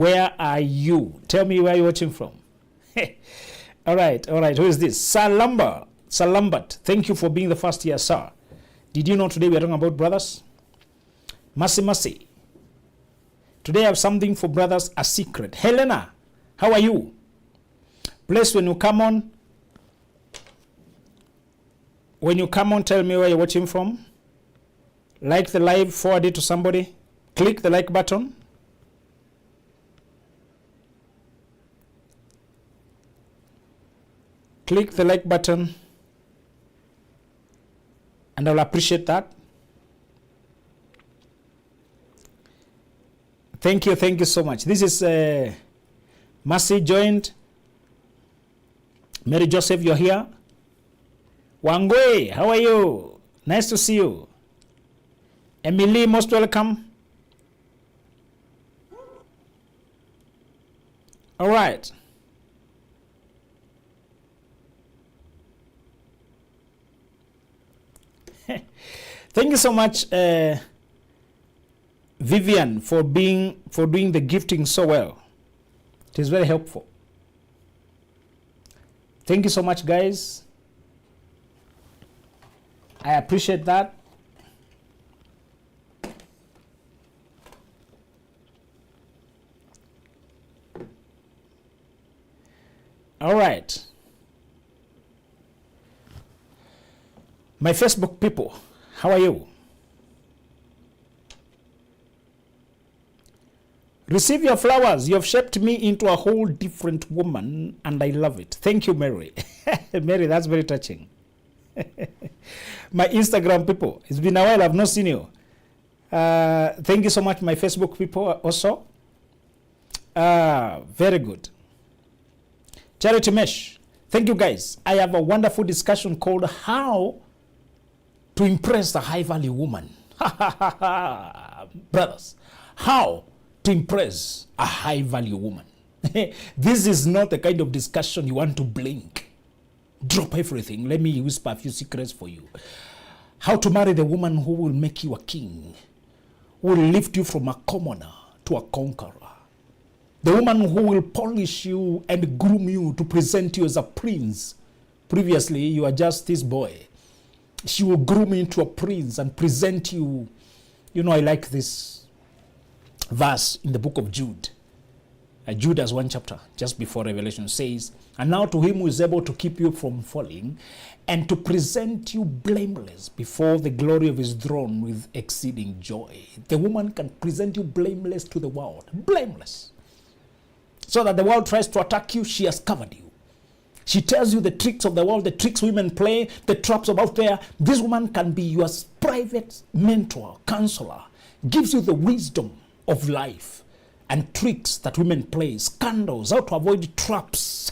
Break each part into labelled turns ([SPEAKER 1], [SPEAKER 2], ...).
[SPEAKER 1] Where are you? Tell me where you're watching from. All right. Who is this? Sir Lambert. Thank you for being the first here, sir. Did you know today we're talking about brothers? Mercy. Today I have something for brothers, a secret. Helena, how are you? Please, when you come on, tell me where you're watching from. Like the live, forward it to somebody. Click the like button. Click the like button. And I'll appreciate that. Thank you so much. This is Mercy joined. Mary Joseph, you're here. Wangwe, how are you? Nice to see you. Emily, most welcome. All right. Thank you so much, Vivian, for doing the gifting so well. It is very helpful. Thank you so much, guys. I appreciate that. All right. My Facebook people, how are you? Receive your flowers. You have shaped me into a whole different woman, and I love it. Thank you, Mary. Mary, that's very touching. My Instagram people, it's been a while, I've not seen you. Thank you so much, my Facebook people also. Very good. Charity Mesh, thank you guys. I have a wonderful discussion called How to Impress a High-Value Woman. Brothers, how to impress a high-value woman. This is not the kind of discussion you want to blink. Drop everything. Let me whisper a few secrets for you. How to marry the woman who will make you a king, who will lift you from a commoner to a conqueror. The woman who will polish you and groom you to present you as a prince. Previously, you are just this boy. She will groom you into a prince and present you. You know, I like this verse in the book of Jude. Jude has one chapter just before Revelation says, and now to him who is able to keep you from falling and to present you blameless before the glory of his throne with exceeding joy. The woman can present you blameless to the world. Blameless. So that the world tries to attack you, she has covered you. She tells you the tricks of the world, the tricks women play, the traps of out there. This woman can be your private mentor, counselor, gives you the wisdom of life and tricks that women play, scandals, how to avoid traps.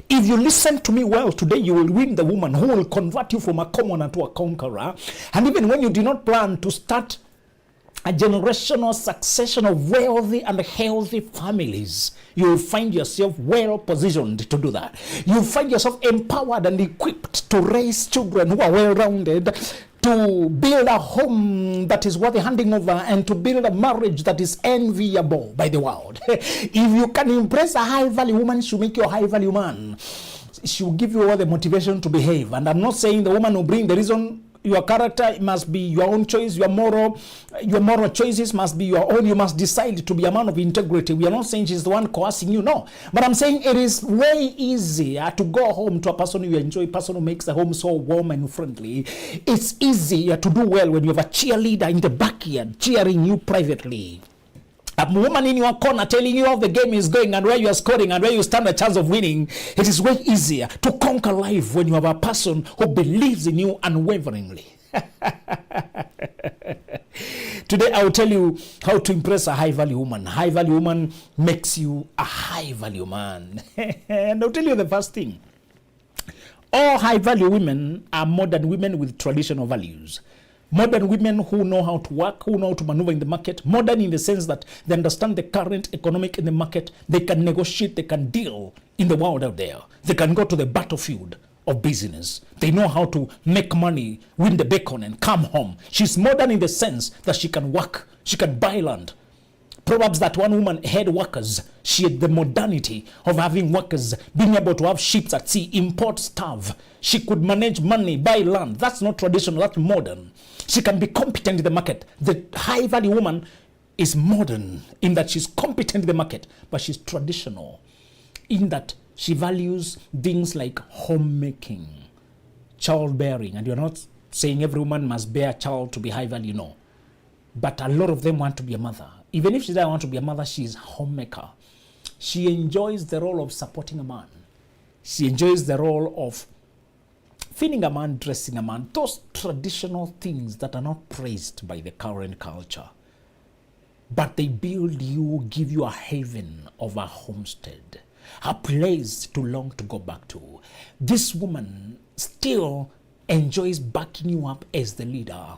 [SPEAKER 1] If you listen to me well today, you will win the woman who will convert you from a commoner to a conqueror. And even when you do not plan to start a generational succession of wealthy and healthy families, you will find yourself well positioned to do that. You will find yourself empowered and equipped to raise children who are well-rounded, to build a home that is worth handing over, and to build a marriage that is enviable by the world. If you can impress a high-value woman, she'll make you a high-value man. She will give you all the motivation to behave. And I'm not saying the woman will bring the reason. Your character must be your own choice. Your moral choices must be your own. You must decide to be a man of integrity. We are not saying she's the one coercing you, no. But I'm saying it is way easier to go home to a person you enjoy, a person who makes the home so warm and friendly. It's easier to do well when you have a cheerleader in the backyard cheering you privately. A woman in your corner telling you how the game is going and where you are scoring and where you stand a chance of winning. It is way easier to conquer life when you have a person who believes in you unwaveringly. Today I will tell you how to impress a high-value woman. High-value woman makes you a high-value man. And I'll tell you the first thing. All high-value women are modern women with traditional values. Modern women who know how to work, who know how to maneuver in the market. Modern in the sense that they understand the current economic in the market. They can negotiate, they can deal in the world out there. They can go to the battlefield of business. They know how to make money, win the bacon, and come home. She's modern in the sense that she can work, she can buy land, Proverbs that one woman had workers. She had the modernity of having workers, being able to have ships at sea, import stuff. She could manage money, buy land. That's not traditional, that's modern. She can be competent in the market. The high value woman is modern in that she's competent in the market, but she's traditional in that she values things like homemaking, childbearing. And you're not saying every woman must bear a child to be high value, no. But a lot of them want to be a mother. Even if she doesn't want to be a mother, she's a homemaker. She enjoys the role of supporting a man. She enjoys the role of feeding a man, dressing a man. Those traditional things that are not praised by the current culture. But they build you, give you a haven of a homestead, a place to long to go back to. This woman still enjoys backing you up as the leader,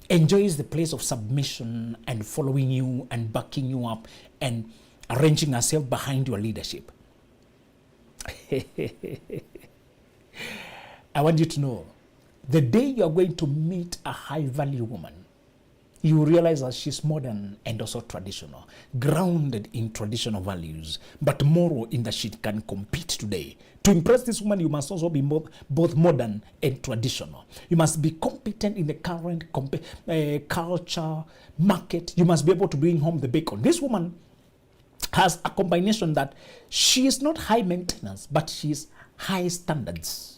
[SPEAKER 1] enjoys the place of submission and following you and backing you up and arranging herself behind your leadership. I want you to know, the day you are going to meet a high value woman, you realize that she's modern and also traditional, grounded in traditional values, but moral in that she can compete today. To impress this woman, you must also be both modern and traditional. You must be competent in the current culture, market. You must be able to bring home the bacon. This woman has a combination that she is not high maintenance, but she is high standards.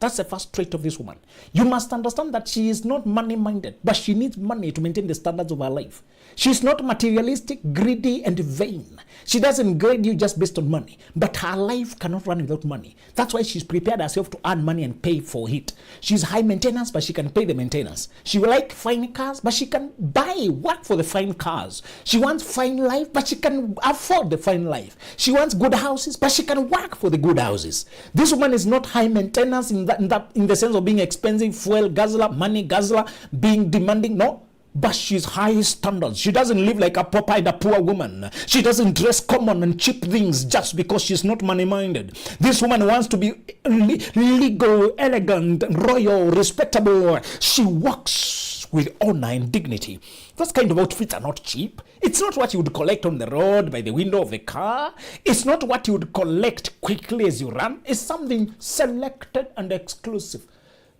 [SPEAKER 1] That's the first trait of this woman. You must understand that she is not money-minded, but she needs money to maintain the standards of her life. She's not materialistic, greedy, and vain. She doesn't grade you just based on money, but her life cannot run without money. That's why she's prepared herself to earn money and pay for it. She's high maintenance, but she can pay the maintenance. She will like fine cars, but she can work for the fine cars. She wants fine life, but she can afford the fine life. She wants good houses, but she can work for the good houses. This woman is not high maintenance in the sense of being expensive, fuel guzzler, money guzzler, being demanding. No. But she's high standards. She doesn't live like a pauper and a poor woman. She doesn't dress common and cheap things just because she's not money-minded. This woman wants to be legal, elegant, royal, respectable. She walks with honor and dignity. Those kind of outfits are not cheap. It's not what you would collect on the road by the window of the car. It's not what you would collect quickly as you run. It's something selected and exclusive.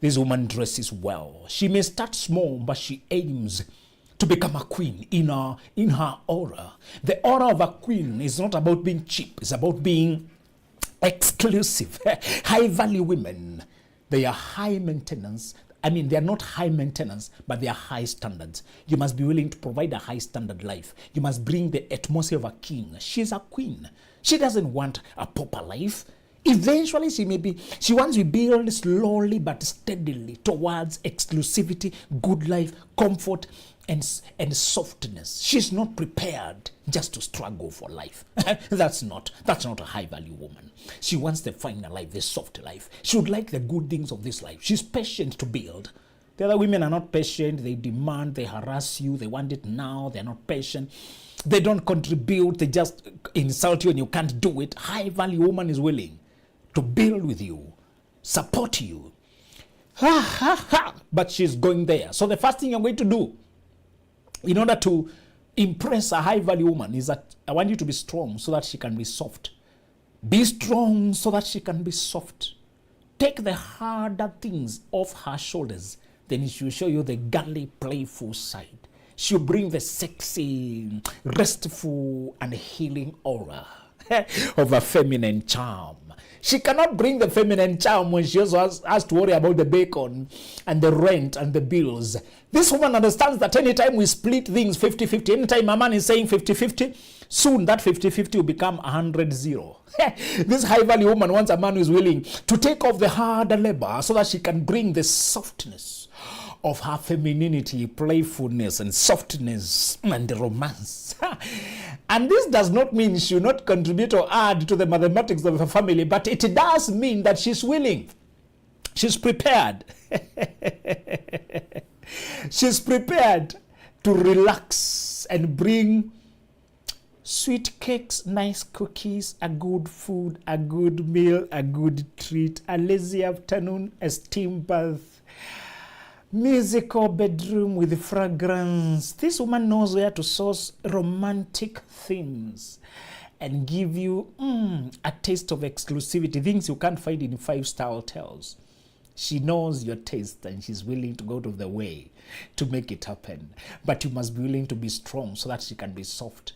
[SPEAKER 1] This woman dresses well. She may start small, but she aims to become a queen in her aura. The aura of a queen is not about being cheap. It's about being exclusive. High value women, they are high maintenance. I mean, they are not high maintenance, but they are high standards. You must be willing to provide a high standard life. You must bring the atmosphere of a king. She's a queen. She doesn't want a pauper life. Eventually, she wants to build slowly but steadily towards exclusivity, good life, comfort, and softness. She's not prepared just to struggle for life. That's not a high value woman. She wants the finer life, the soft life. She would like the good things of this life. She's patient to build. The other women are not patient. They demand, they harass you, they want it now, they're not patient. They don't contribute, they just insult you and you can't do it. High value woman is willing to build with you, support you. But she's going there. So the first thing I'm going to do in order to impress a high value woman is that I want you to be strong so that she can be soft. Be strong so that she can be soft. Take the harder things off her shoulders. Then she will show you the girly, playful side. She'll bring the sexy, restful, and healing aura of a feminine charm. She cannot bring the feminine charm when she also has to worry about the bacon and the rent and the bills. This woman understands that anytime we split things 50-50, anytime a man is saying 50-50, soon that 50-50 will become 100-0. This high value woman wants a man who is willing to take off the hard labor so that she can bring the softness of her femininity, playfulness, and softness, and romance. And this does not mean she will not contribute or add to the mathematics of her family, but it does mean that she's willing. She's prepared. She's prepared to relax and bring sweet cakes, nice cookies, a good food, a good meal, a good treat, a lazy afternoon, a steam bath, Musical bedroom with fragrance. This woman knows where to source romantic themes and give you a taste of exclusivity, things you can't find in five-star hotels. She knows your taste and she's willing to go to the way to make it happen. But you must be willing to be strong so that she can be soft.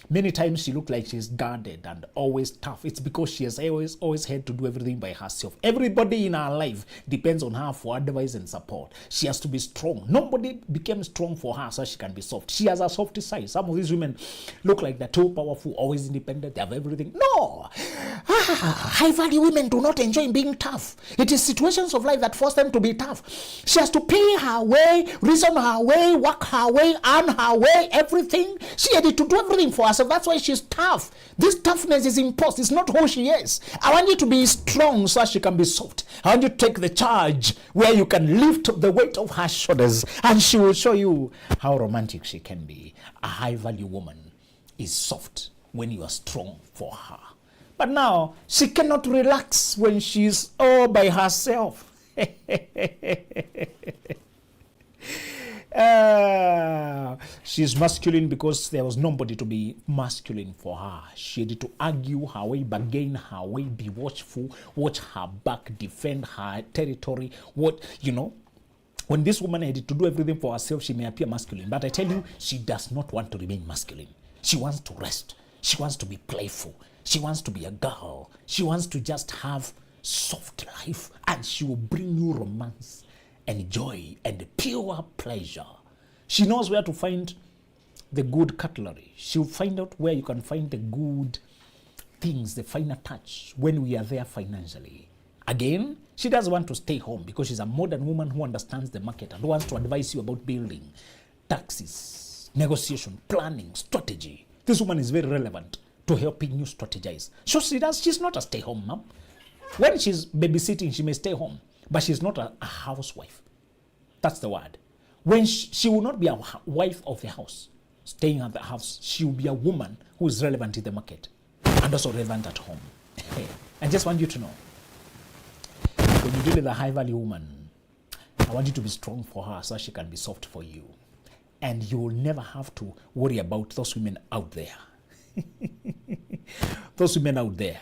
[SPEAKER 1] Many times she looks like she's guarded and always tough. It's because she has always had to do everything by herself. Everybody in her life depends on her for advice and support. She has to be strong. Nobody became strong for her so she can be soft. She has a soft side. Some of these women look like they're too powerful, always independent, they have everything. No! High value women do not enjoy being tough. It is situations of life that force them to be tough. She has to pay her way, reason her way, work her way, earn her way, everything. She had to do everything for herself. That's why she's tough. This toughness is imposed. It's not who she is. I want you to be strong so that she can be soft. I want you to take the charge where you can lift the weight of her shoulders and she will show you how romantic she can be. A high value woman is soft when you are strong for her. But now, she cannot relax when she's all by herself. She's masculine because there was nobody to be masculine for her. She had to argue her way, bargain her way, be watchful, watch her back, defend her territory. When this woman had to do everything for herself, she may appear masculine. But I tell you, she does not want to remain masculine. She wants to rest. She wants to be playful. She wants to be a girl. She wants to just have soft life. And she will bring you romance and joy and pure pleasure. She knows where to find the good cutlery. She'll find out where you can find the good things, the finer touch, when we are there financially. Again, she doesn't want to stay home because she's a modern woman who understands the market and who wants to advise you about building, taxes, negotiation, planning, strategy. This woman is very relevant to helping you strategize. So she's not a stay-home mom. When she's babysitting, she may stay home, but she's not a housewife. That's the word. When she will not be a wife of the house, staying at the house. She will be a woman who is relevant in the market and also relevant at home. I just want you to know, when you deal with a high-value woman, I want you to be strong for her so she can be soft for you. And you will never have to worry about those women out there. Those women out there.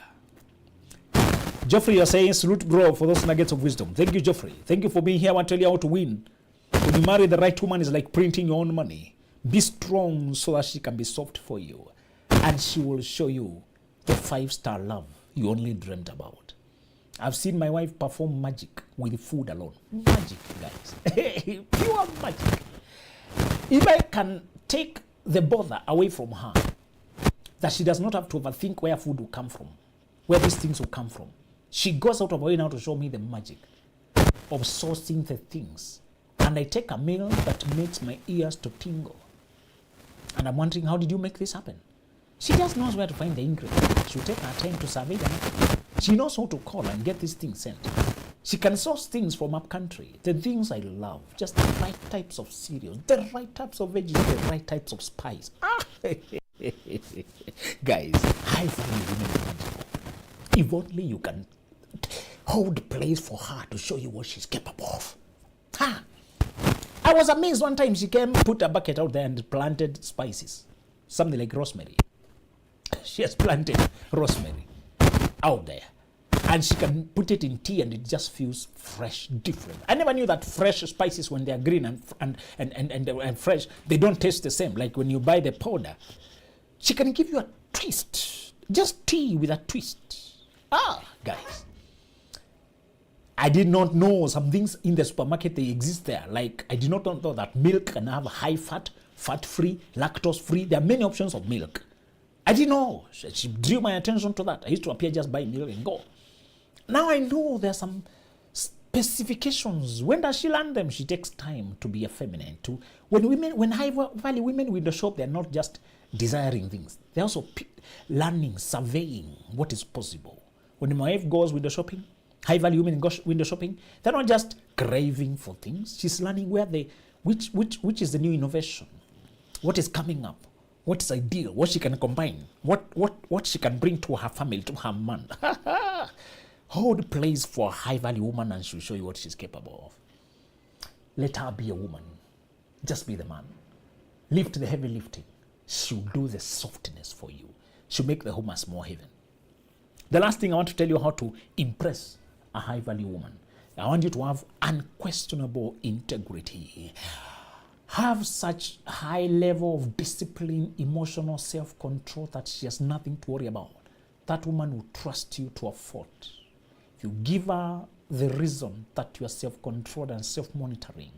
[SPEAKER 1] Geoffrey, you're saying salute, bro, for those nuggets of wisdom. Thank you, Geoffrey. Thank you for being here. I want to tell you how to win. When you marry the right woman, it's like printing your own money. Be strong so that she can be soft for you. And she will show you the 5-star love you only dreamt about. I've seen my wife perform magic with food alone. Magic, guys. Pure magic. If I can take the bother away from her, that she does not have to overthink where food will come from, where these things will come from. She goes out of her way now to show me the magic of sourcing the things. And I take a meal that makes my ears to tingle. And I'm wondering, how did you make this happen? She just knows where to find the ingredients. She'll take her time to survey them. She knows how to call and get these things sent. She can source things from up country. The things I love. Just the right types of cereals, the right types of veggies, the right types of spice. Guys, high value women are magical. If only you can hold place for her to show you what she's capable of. I was amazed one time she came, put a bucket out there and planted spices. Something like rosemary. She has planted rosemary out there. And she can put it in tea and it just feels fresh, different. I never knew that fresh spices, when they are green and fresh, they don't taste the same. Like when you buy the powder, she can give you a twist. Just tea with a twist. Guys. I did not know some things in the supermarket, they exist there. Like, I did not know that milk can have high fat, fat-free, lactose-free. There are many options of milk. I didn't know. She drew my attention to that. I used to appear just buy milk and go. Now I know there are some specifications. When does she learn them? She takes time to be effeminate. When high-value women with the shop, they're not just desiring things. They're also learning, surveying what is possible. When my wife goes with the shopping, high-value women go window shopping, they're not just craving for things. She's learning which is the new innovation, what is coming up, what is ideal, what she can combine, what she can bring to her family, to her man. Hold place for a high-value woman and she'll show you what she's capable of. Let her be a woman. Just be the man. Lift the heavy lifting. She'll do the softness for you. She'll make the home a small heaven. The last thing I want to tell you how to impress a high value woman. I want you to have unquestionable integrity. Have such high level of discipline, emotional self-control that she has nothing to worry about. That woman will trust you to a fault. If you give her the reason that you are self-controlled and self-monitoring,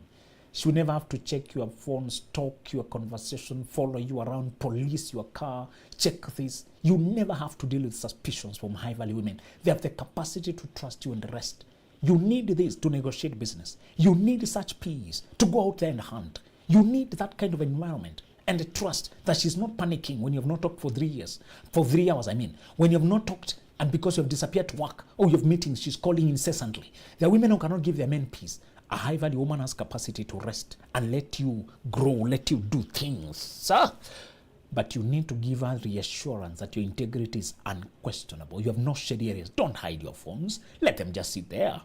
[SPEAKER 1] she will never have to check your phone, stalk your conversation, follow you around, police your car, check this. You never have to deal with suspicions from high-value women. They have the capacity to trust you and the rest. You need this to negotiate business. You need such peace to go out there and hunt. You need that kind of environment and the trust that she's not panicking when you have not talked for 3 years. For 3 hours, I mean. When you have not talked and because you have disappeared to work or you have meetings, she's calling incessantly. There are women who cannot give their men peace. A high-value woman has capacity to rest and let you grow, let you do things. But you need to give her reassurance that your integrity is unquestionable. You have no shady areas. Don't hide your phones. Let them just sit there.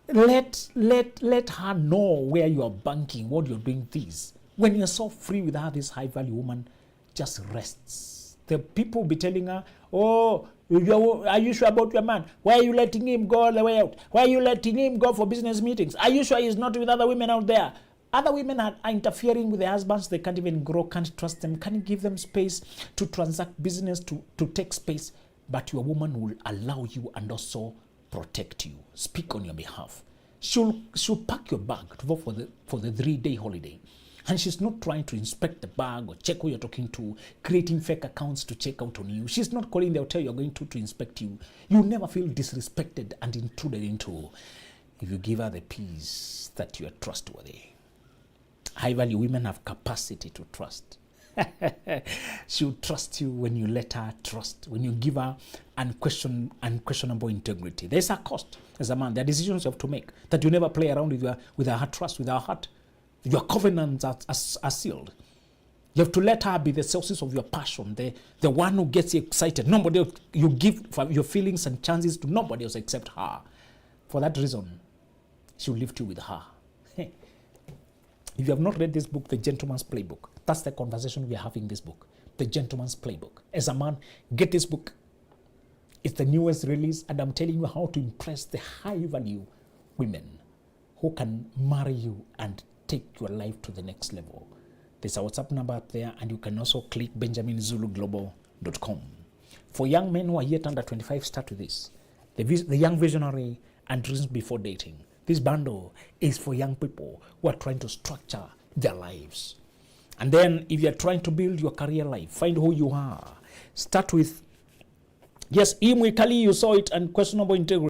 [SPEAKER 1] Let her know where you are banking, what you're doing this. When you're so free with her, this high-value woman just rests. The people will be telling her, oh, are you sure about your man? Why are you letting him go all the way out? Why are you letting him go for business meetings? Are you sure he's not with other women out there? Other women are interfering with their husbands. They can't even grow, can't trust them, can't give them space to transact business, to take space. But your woman will allow you and also protect you, speak on your behalf. She'll pack your bag to go for the 3-day holiday. And she's not trying to inspect the bag or check who you're talking to, creating fake accounts to check out on you. She's not calling the hotel you're going to inspect you. You'll never feel disrespected and intruded into if you give her the peace that you are trustworthy. High-value women have capacity to trust. She'll trust you when you let her trust, when you give her unquestionable integrity. There's a cost as a man. There are decisions you have to make that you never play around with her trust, with her heart. Your covenants are sealed. You have to let her be the sources of your passion, the one who gets you excited. Nobody else, you give for your feelings and chances to nobody else except her. For that reason, she'll lift you with her. If you have not read this book, The Gentleman's Playbook, that's the conversation we are having in this book. The Gentleman's Playbook. As a man, get this book. It's the newest release, and I'm telling you how to impress the high-value women who can marry you and take your life to the next level. There's a WhatsApp number up there, and you can also click benjaminzuluglobal.com. For young men who are yet under 25, start with this. The Young Visionary and Dreams Before Dating. This bundle is for young people who are trying to structure their lives. And then if you're trying to build your career life, find who you are. Start with, yes, Imwe Kali, you saw it, and questionable integrity.